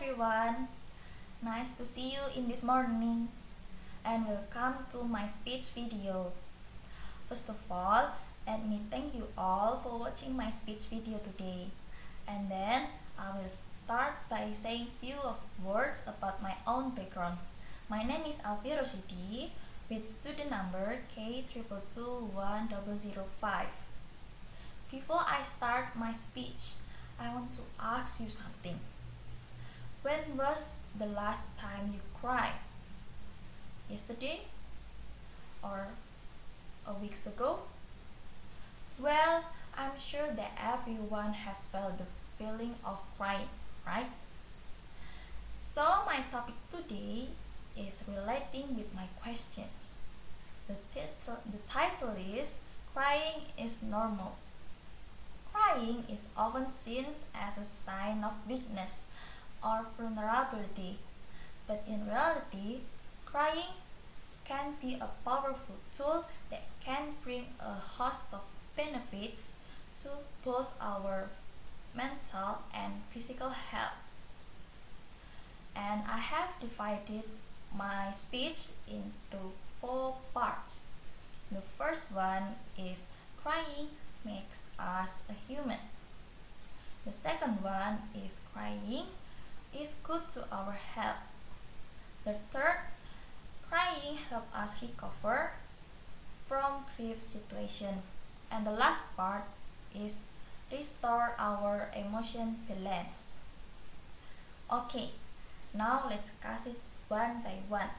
everyone, nice to see you in this morning and welcome to my speech video. First of all, let me thank you all for watching my speech video today. And then I will start by saying few of words about my own background. My name is Alvi Rosyidi with student number K2221005. Before I start my speech, I want to ask you something. When was the last time you cried? Yesterday? Or a week ago? Well, I'm sure that everyone has felt the feeling of crying, right? So my topic today is relating with my questions. The title is Crying is Normal. Crying is often seen as a sign of weakness or vulnerability, but in reality, crying can be a powerful tool that can bring a host of benefits to both our mental and physical health. And I have divided my speech into 4 parts. The first one is crying makes us a human. The second one is crying is good to our health. The third, crying helps us recover from grief situation. And the last part is restore our emotion balance. Okay, now let's discuss it one by one.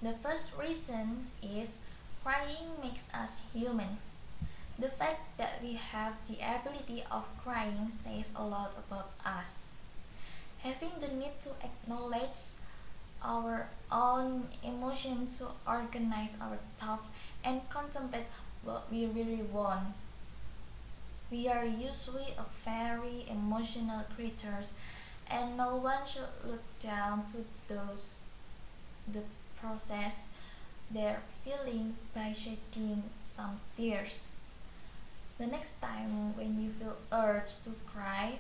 The first reason is crying makes us human. The fact that we have the ability of crying says a lot about us. Having the need to acknowledge our own emotion, to organize our thoughts and contemplate what we really want. We are usually a very emotional creatures, and no one should look down to those the process their feeling by shedding some tears. The next time when you feel urged to cry,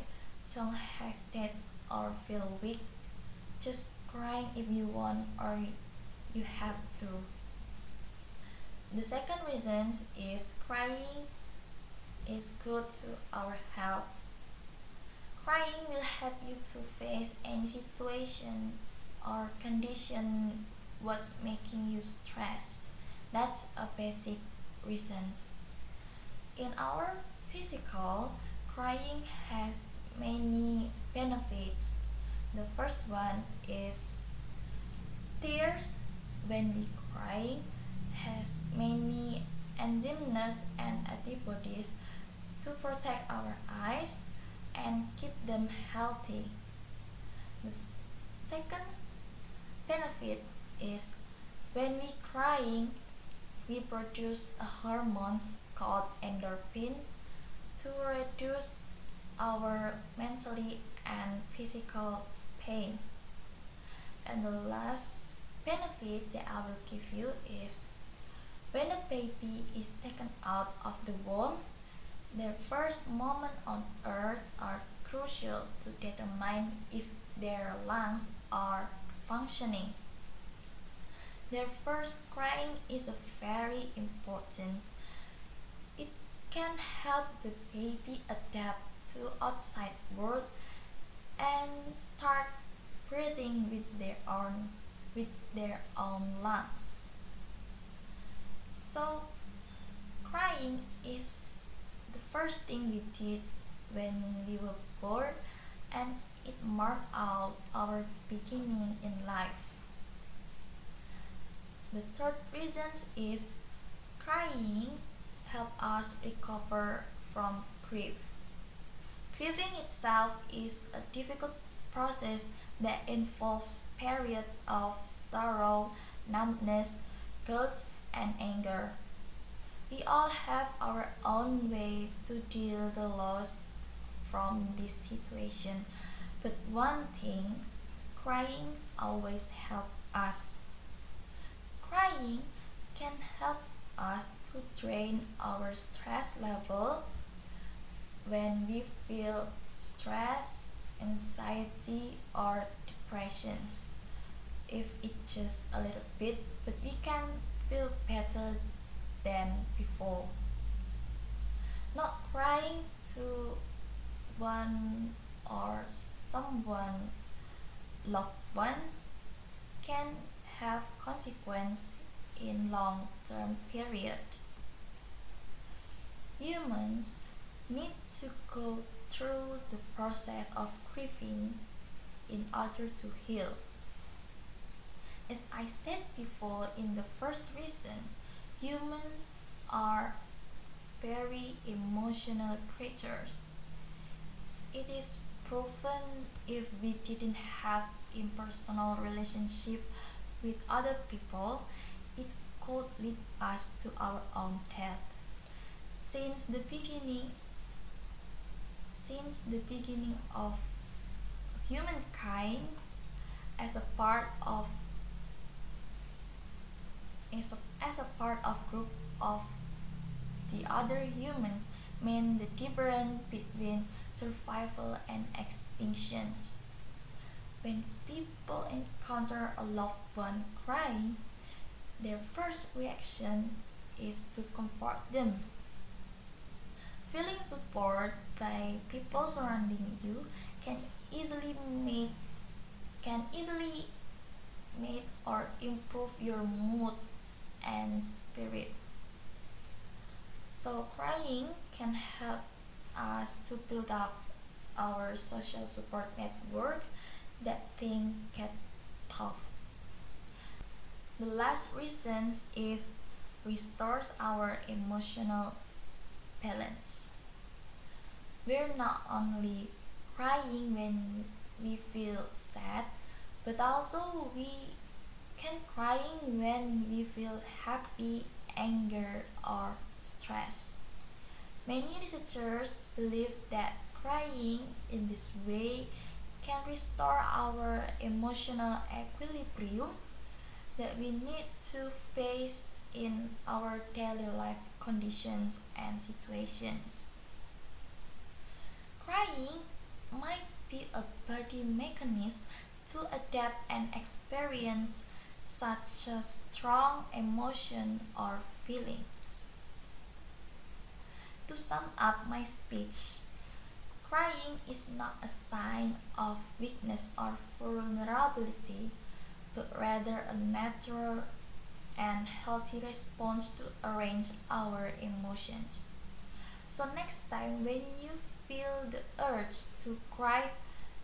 don't hesitate or feel weak. Just cry if you want or you have to. The second reason is crying is good to our health. Crying will help you to face any situation or condition what's making you stressed. That's a basic reason. In our physical, crying has many benefits. The first one is tears when we cry has many enzymes and antibodies to protect our eyes and keep them healthy. The second benefit is when we crying, we produce a hormones called endorphin to reduce our mentally and physical pain. And the last benefit that I will give you is when a baby is taken out of the womb, their first moment on earth are crucial to determine if their lungs are functioning. Their first crying is very important. It can help the baby adapt to outside world and start breathing with their own lungs. So crying is the first thing we did when we were born, and it marked out our beginning in life. The third reason is crying help us recover from grief. Grieving itself is a difficult process that involves periods of sorrow, numbness, guilt, and anger. We all have our own way to deal the loss from this situation, but one thing, crying always help us. Crying can help us to drain our stress level when we feel stress, anxiety, or depression. If it's just a little bit, but we can feel better than before. Not crying to one or someone loved one can have consequence in long-term period. Humans need to go through the process of grieving in order to heal. As I said before in the first reasons, humans are very emotional creatures. It is proven if we didn't have impersonal relationship with other people, it could lead us to our own death. Since the beginning of humankind, as a part of as a part of group of the other humans, mean the difference between survival and extinction. When people encounter a loved one crying, their first reaction is to comfort them. Feeling support by people surrounding you can easily make or improve your mood and spirit. So crying can help us to build up our social support network that things get tough. The last reason is restores our emotional balance. We're not only crying when we feel sad, but also we can crying when we feel happy, anger, or stress. Many researchers believe that crying in this way can restore our emotional equilibrium that we need to face in our daily life conditions and situations. Crying might be a body mechanism to adapt and experience such a strong emotion or feelings. To sum up my speech, crying is not a sign of weakness or vulnerability, but rather a natural and healthy response to arrange our emotions. So next time when you feel the urge to cry,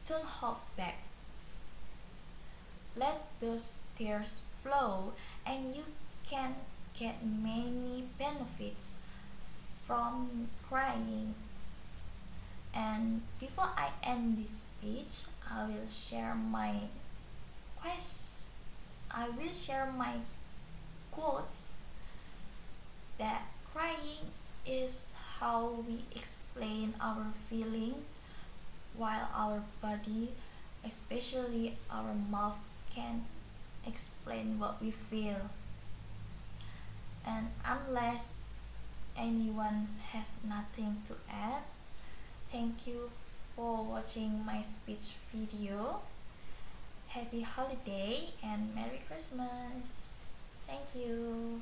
don't hold back. Let those tears flow and you can get many benefits from crying. And before I end this speech, I will share my quotes that crying is how we explain our feeling, while our body, especially our mouth, can explain what we feel. And unless anyone has nothing to add, thank you for watching my speech video. Happy holiday and Merry Christmas. Thank you.